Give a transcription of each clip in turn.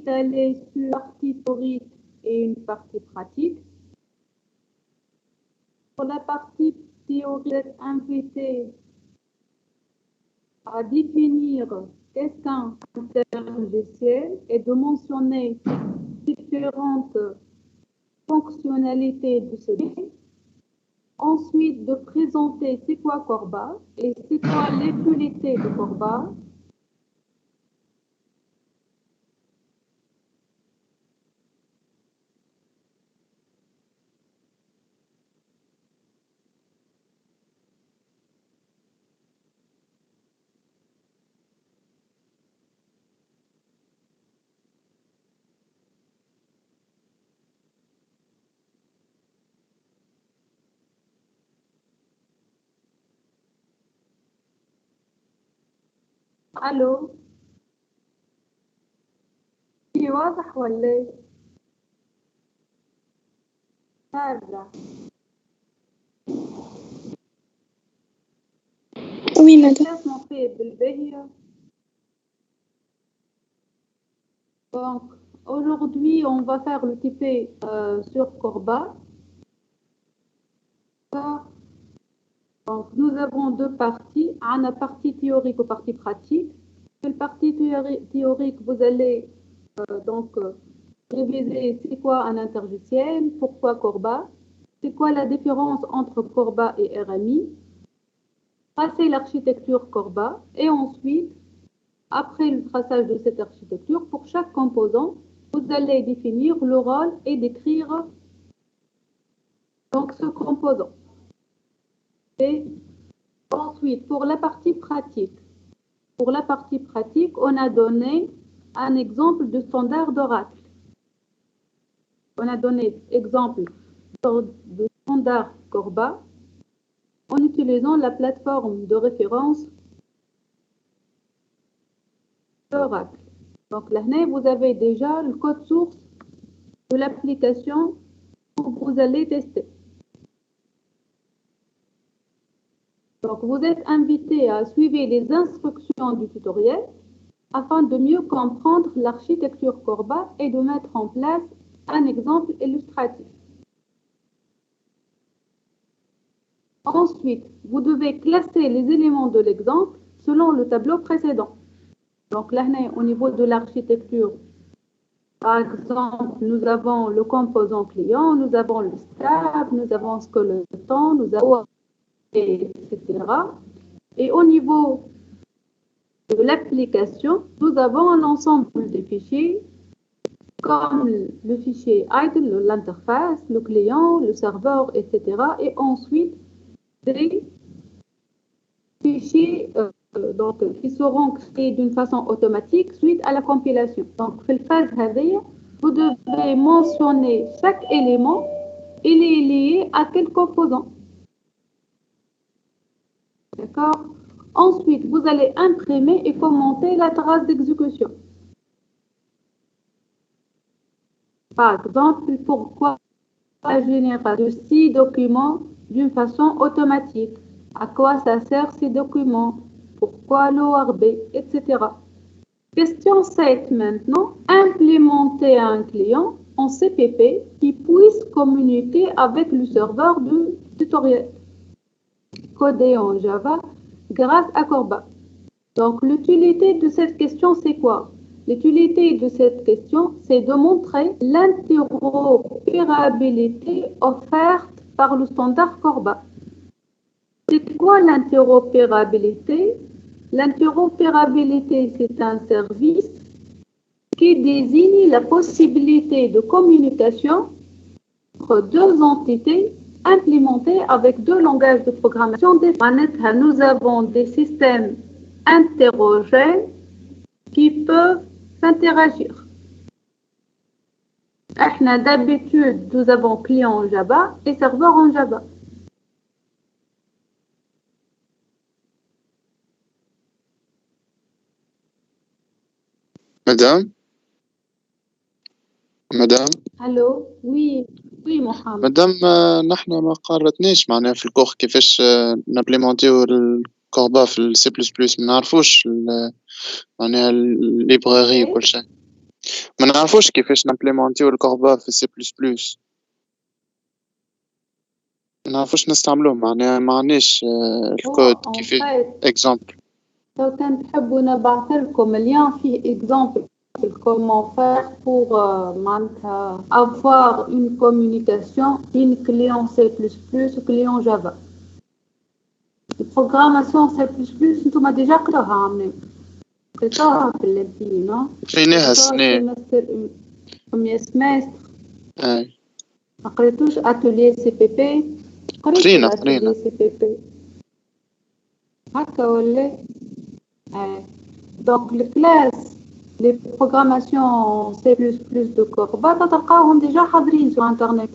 aller sur une partie théorique et une partie pratique. Pour la partie théorique, vous êtes invité à définir qu'est-ce qu'un interlogiciel et de mentionner différentes fonctionnalités de ce logiciel. Ensuite, de présenter c'est quoi Corba et c'est quoi l'utilité de Corba. الو في واضح ولا ايه؟ هذا Oui, madame. اسمه في بالبهية. Donc aujourd'hui on va faire le TP sur Corba. Donc nous avons deux parties, une partie théorique ou partie pratique. Dans la partie théorique, vous allez réviser c'est quoi un interlogiciel, pourquoi Corba, c'est quoi la différence entre Corba et RMI, tracer l'architecture Corba et ensuite, après le traçage de cette architecture, pour chaque composant, vous allez définir le rôle et décrire donc ce composant. Et ensuite, pour la partie pratique, on a donné un exemple de standard d'Oracle. On a donné exemple de standard Corba en utilisant la plateforme de référence d'Oracle. Donc là, vous avez déjà le code source de l'application que vous allez tester. Donc vous êtes invité à suivre les instructions du tutoriel afin de mieux comprendre l'architecture Corba et de mettre en place un exemple illustratif. Ensuite, vous devez classer les éléments de l'exemple selon le tableau précédent. Donc là, au niveau de l'architecture, par exemple, nous avons le composant client, nous avons le stack, nous avons ce que le temps, nous avons etc. Et au niveau de l'application, nous avons un ensemble de fichiers comme le fichier idle, l'interface, le client, le serveur, etc. Et ensuite, des fichiers qui seront créés d'une façon automatique suite à la compilation. Donc, dans la phase هذه, vous devez mentionner chaque élément, il est lié à quel composant. D'accord? Ensuite, vous allez imprimer et commenter la trace d'exécution. Par exemple, pourquoi générer de 6 documents d'une façon automatique? À quoi ça sert ces documents? Pourquoi l'ORB, etc. Question 7 maintenant. Implémenter un client en CPP qui puisse communiquer avec le serveur du tutoriel codé en Java grâce à Corba. Donc, l'utilité de cette question, c'est quoi? L'utilité de cette question, c'est de montrer l'interopérabilité offerte par le standard Corba. C'est quoi l'interopérabilité? L'interopérabilité, c'est un service qui désigne la possibilité de communication entre deux entités implémentées avec deux langages de programmation différents. Nous avons des systèmes hétérogènes qui peuvent s'interagir. D'habitude, nous avons client en Java et serveur en Java. مدام Allô? Oui, Mohamed. مدام نحن ما قررتنيش معناها في الكوخ كيفاش نبليمونتيو الكوربا في السي بلس بلس، ما نعرفوش معناها الليبراري وكل شيء. ما نعرفوش كيفاش نمبليمونتيو الكوربا في سي بلس بلس. ما نعرفوش نستعملوه معناها ما عندناش الكود en كيف fait اكزامبل. لو كان تحبوا نبعث لكم اليوم فيه exemple comment faire pour معناتها avoir une communication une client C++ ou client Java. البروغراماسيون C++ انتم ديجا قراوها عاملين قريتوها في الامتي نو؟ قريناها قريتوها السنة. سيمستر premier semestre. اي ما قريتوش atelier CPP؟ قريتوا قرينا الاتelier CPP هكا ولا؟ Donc, les classes, les programmations C++ de Corba, تلقاوهم déjà حاضرين sur Internet.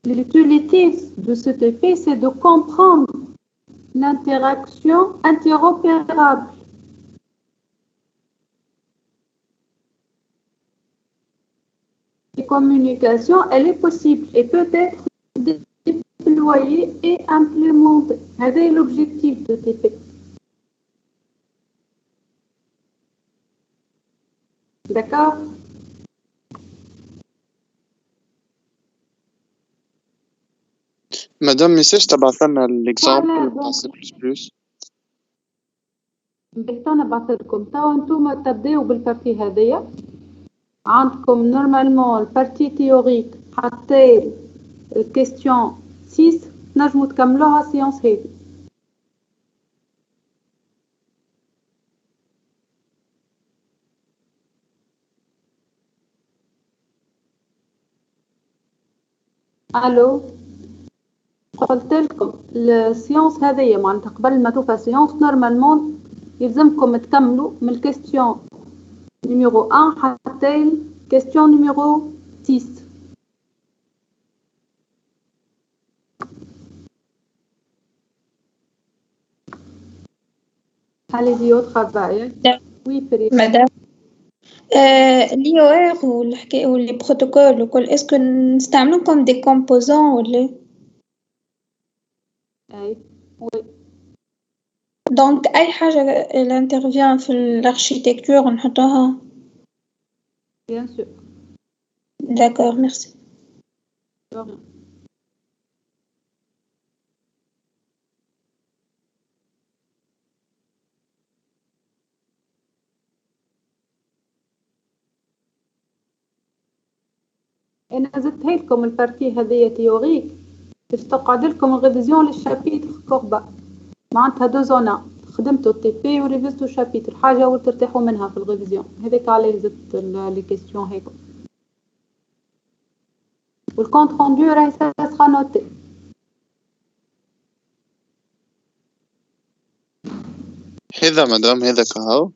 L'utilité de ce TP, c'est de comprendre l'interaction interopérable. La communication, elle est possible et peut être déployée et implémentée. C'est l'objectif de TP. D'accord? مدام ميساج تبعث لنا الاكزامبل Voilà, بتاع donc, سي بلس بلس. بيتو نبعث لكم توا انتم تبداو بالبارتي هذيا. عندكم نورمالمون البارتي تيوريك حتى الكيستيون 6 نجمو تكملوها سيونس هذي. الو قلت لكم السيونس هذيا معناتها قبل ما توفى سيونس نورمالمون يلزمكم تكملوا من الكيستيون نيميرو 1 حتى الكيستيون نيميرو 6. Allez-y au travail. Oui, Péri. مدام l'IOR واللي بروتوكول وكل اسكو نستعملهم كوم دي كومبوزون ولا أي oui, دونك اي حاجه اللي انترفيان في الاركيتكتور نحطوها. bien sûr. داكور ميرسي. De rien. أنا زدتها لكم البارتي هذيا تيوريك باش تقعد لكم الريفيزيون للشابيتر كوربا معناتها دو زونا خدمتوا التي بي وريفيزتوا الشابيتر حاجه وترتاحوا منها في الريفيزيون هذاك عليه زدت لي كيستيون هيك والكونت روندو راهي سا نوتي. هذا مدام هذا كهو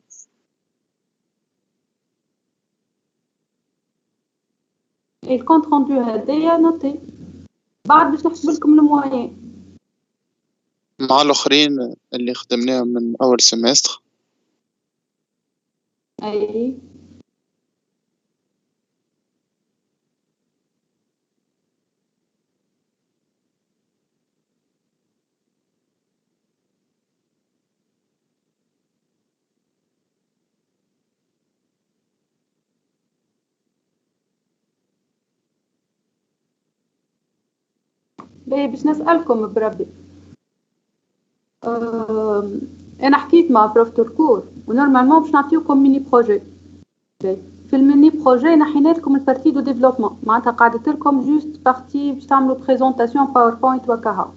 الكونت روندو هذايا نوتي بعد باش نحسب لكم الموايين مع الاخرين اللي خدمناهم من اول سمستر. اي باهي باش نسألكم بربي انا حكيت مع بروفتور كور ونورمالمون باش نعطيوكم ميني بروجي. في الميني بروجي نحينا لكم البارتي دو ديفلوبمون معناتها قعدت لكم جوست بارتي باش تعملوا بريزونطاسيون باوربوينت وكاها.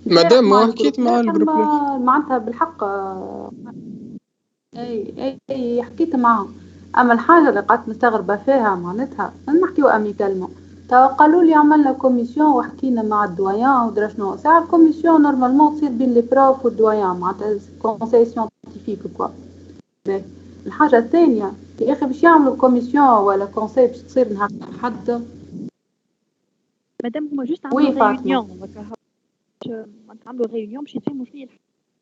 مادام ما حكيت مع الجروب معناتها بالحق اي حكيت معهم. اما الحاجه اللي قعدت مستغربه فيها معناتها نحكيو اميكالمون توا قالوا لي عملنا كوميسيون وحكينا مع الدويان ودرا شنو ساعه الكوميسيون نورمالمون تصير بين لي بروف والدويان معناتها كونساي سيانتيفيك كوا. الحاجه الثانيه يا اخي باش يعملوا كوميسيون ولا كونساي باش تصير نهار حد مادام هما جوست وي عملوا فاطمة. ريونيون معناتها عملوا ريونيون باش يفهموا شنو هي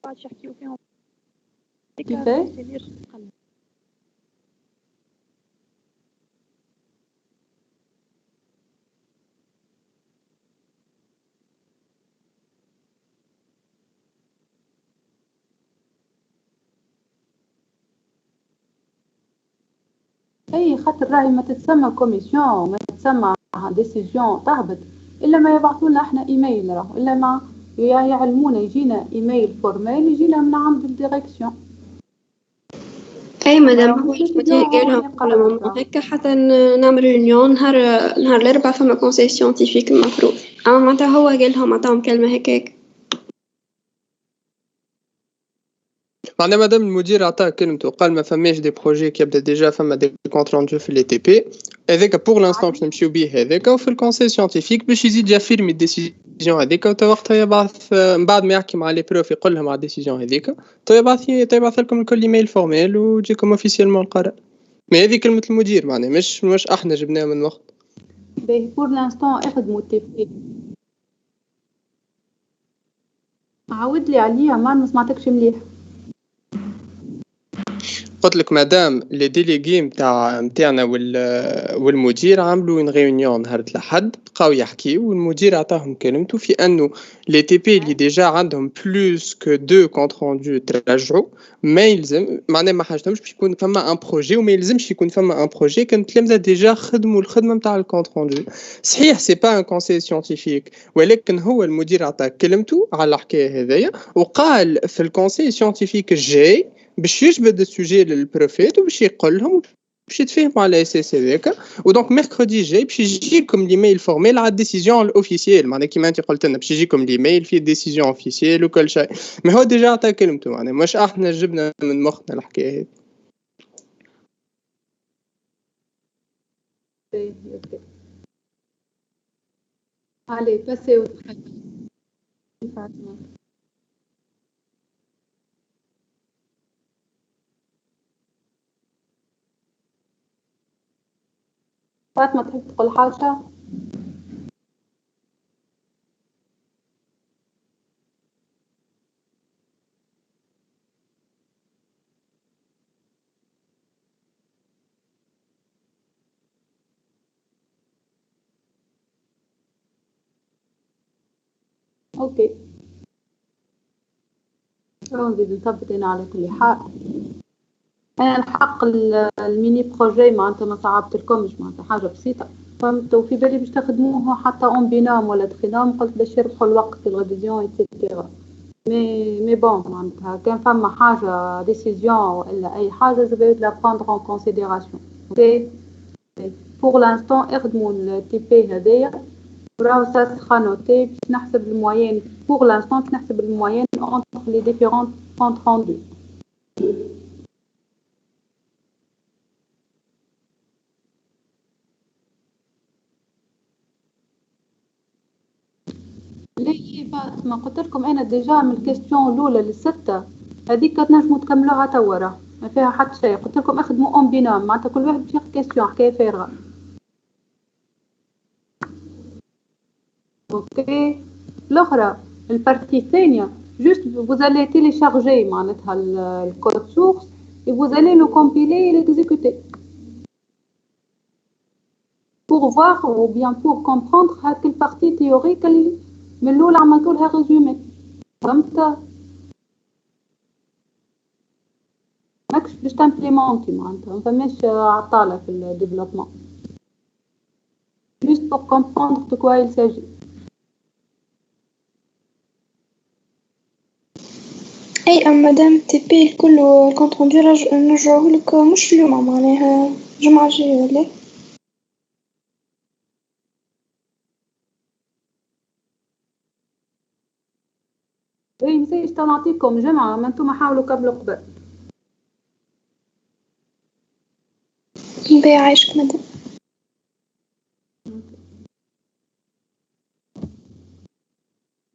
الحاجات يحكيو فيهم كيفاش؟ اي خاطر راهي ما تتسمى كوميسيون وما تتسمى ديسيجن تهبط الا ما يبعثوا لنا احنا ايميل راهو الا ما يعلمونا يجينا ايميل فورمال يجينا من عند الديريكسيون. اي مادام هو المدير قالهم هكا حتى نعمل ريونيون نهار الاربعاء فما كونساي سيانتيفيك المفروض، اما معناتها هو قال لهم عطاهم كلمه هكاك. معناها مادام المدير عطاه كلمته وقال ما فماش دي بروجي كي يبدا ديجا فما دي كونت روندو في لي تي بي هذاك بور لانستون باش نمشيو بيه هذاك، وفي الكونساي سيانتيفيك باش يزيد يفيرمي الديسيجن هذيك، وتا وقتها يبعث من بعد ما يحكي مع لي بروف يقول لهم على الديسيجن هذيك يبعث لكم الكل ايميل فورمال وتجيكم اوفيسيلمون القرار. مي هذه كلمه المدير معناها مش احنا جبناها من وقت. باهي بور لانستون اخدموا تي بي. عاود لي عليها ما سمعتكش مليح. قلت لك مادام لي ديليغي نتاعنا والمدير عملوا اون ريونيون نهار الأحد بقاو يحكيو والمدير عطاهم كلمته في انه لي تي بي اللي ديجا عندهم بلوس كو دو كونت روندو ترجعوا ما يلزم معناها ما حاجتهمش باش يكون فما ان بروجي وما يلزمش يكون فما ان بروجي كان التلامذه ديجا خدموا الخدمه نتاع الكونت روندو. صحيح سي با ان كونساي سيانتيفيك ولكن هو المدير عطا كلمته على الحكايه هذيا وقال في الكونساي سيانتيفيك الجاي باش يجبد السوجي للبروفيت وباش يقول لهم باش يتفاهموا على اساس هذاك. ودونك ميركودي جاي باش يجيكم ليميل فورميل على الديسيجن الاوفيسيال معناها كيما انت قلت لنا باش يجيكم ليميل فيه ديسيجن اوفيسيال وكل شيء. ما هو ديجا عطا كلمته معناها مش احنا جبنا من مخنا الحكايه هذه. علي باسي فاطمة تحب تقول حاجة؟ اوكي نزيد نثبت انا على كل حال. انا الحق الميني بروجي معناتها ما صعبت لكمش معناتها حاجه بسيطه فهمت وفي بالي باش تخدموه حتى اون بينام ولا تخدم قلت باش يربحوا الوقت الريفيزيون ايتترا. مي بون معناتها كان فما حاجه ديسيزيون ولا اي حاجه جو فيو لا بروندر ان كونسيديراسيون. اوكي بور لانستون اخدموا التي بي هذايا راهو سا سخا نوتي باش نحسب الموين بور لانستون باش نحسب الموين entre les différentes comptes rendus. ليه فاطمة قلت لكم انا ديجا من الكيستيون الاولى للستة هذيك تنجموا تكملوها توا راه ما فيها حتى شيء. قلت لكم اخدموا اون بينام معناتها كل واحد باش ياخذ كيستيون حكايه فارغه. اوكي الاخرى البارتي الثانيه juste vous allez télécharger معناتها الكود سورس et vous allez le compiler et l'exécuter pour voir ou bien pour comprendre هذيك البارتي تيوريك اللي من الاول عملتوا لها ريزومي. فهمت؟ ماكش باش تامبليمونتي معناتها ما فماش عطاله في الديفلوبمون juste pour comprendre de quoi il s'agit. اي مادام تي بي كله الكونت روندو نرجعوه لك مش اليوم معناها الجمعة الجاية ولا؟ اي نسيت نعطيكم جمعة ما انتم حاولوا قبل قبل. باهي عايشك مادام.